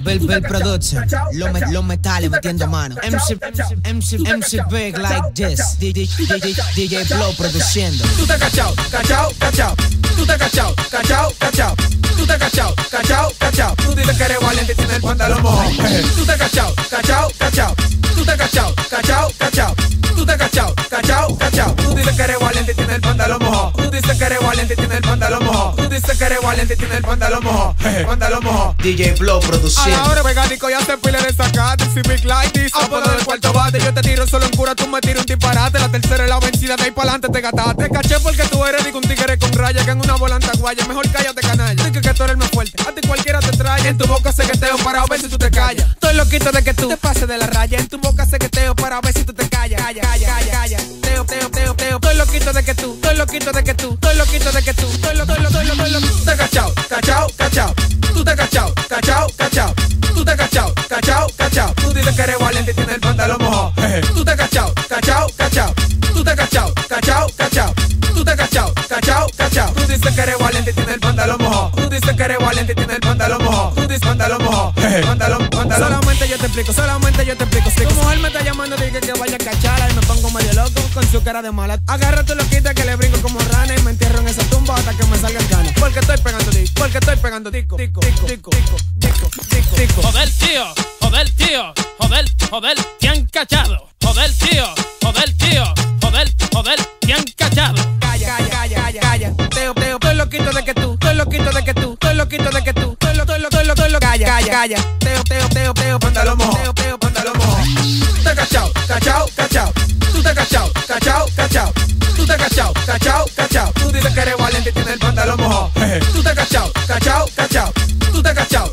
Bell Production, los metales metiendo mano. MC Big like this. DJ Blow produciendo. Tú te cachao, cachao, cachao. Tú te cachao, cachao, cachao. Tú te cachao, cachao, cachao. Tú dices que eres valiente y tienes el pantalón mojado. Tú te cachao, cachao, cachao. Tú te cachao, cachao, cachao. Tú te cachao, cachao, cachao. Tú dices que eres valiente y tienes el pantalón mojado. Tú dices que eres valiente y tienes el pantalón mojado. Tú dices que eres valiente y tienes el pantalón mojado. Pantalón mojado. DJ Blow produciendo. Ahora pegadico ya se pile de sacate. Si big like this, apodo del cuarto bate. Yo te tiro solo en cura, tú me tiras un disparate. La tercera es la vencida, de ahí para adelante te gataste. Te caché porque tú eres digo un tigre con raya. Que en una volanta guaya, mejor cállate canalla. Dice que tú eres el más fuerte, a ti cualquiera te trae. En tu boca secreteo para ver si tú te callas. Estoy loquito de que tú te pases de la raya. En tu boca secreteo para ver si tú te callas. Calla, calla, calla, calla. Teo, teo, teo, teo. Estoy loquito de que tú, estoy loquito de que tú, estoy loquito de que tú, estoy loquito. Tú te cachao, cachao, cachao. Tú te cachao, cachao, cachao. Tú te cachao, cachao, cachao. Tú dices que eres valiente y tienes el pantalón mojado. Tú te cachao, cachao, cachao. Tú te cachao, cachao, cachao. Tú te cachao, cachao, cachao. Tú dices que eres valiente y tienes el pantalón mojado. Tú dices que eres valiente y tienes el pantalón mojado. Tú dices pantalón mojado. Pantalón. Solamente yo te explico, solamente yo te explico. Si tu mujer me está llamando, dije que vaya a cacharla. Y me pongo medio loco con su cara de mala. Agarra tu loquita que le brinco como rana. Y me entierro en esa tumba hasta que me salga el cano. Porque estoy pegando disco, porque estoy pegando disco. Joder, tío, joder, tío, joder, te han cachado. Joder, tío, joder, te han cachado. Calla. Teo, estoy loquito de que tú, estoy loquito de que tú, estoy loquito de que tú, estoy loco. Calla. Teo, pantalón mojado, pantalón mojado. Tú te cachao, cachao. Tú te cachao, cachao. Tú te cachao, cachao. Tú dices que eres valiente y tienes el pantalón mojado. Tú te cachao, cachao. Tú te cachao,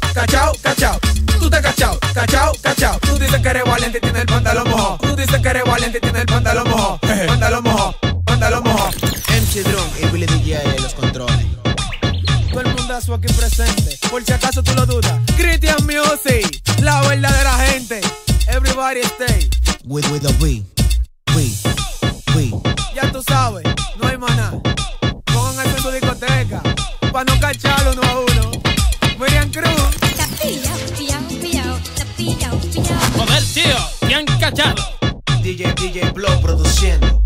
cachao. Tú te cachao, cachao. Tú dices que eres valiente y tienes el pantalón mojado. Tú dices que eres valiente y tienes el pantalón mojado. Pantalón mojado. MC Drum y Billy DJ en los controles. Todo el mundazo aquí presente, por si acaso tú lo dudas. Christian Music, la verdadera gente. Everybody stay. With the we. Ya tú sabes, no hay maná. Pongan eso en su discoteca, pa' no cacharlo uno a uno. Miriam Cruz. Joder, tío, te han cachado. DJ Blow produciendo.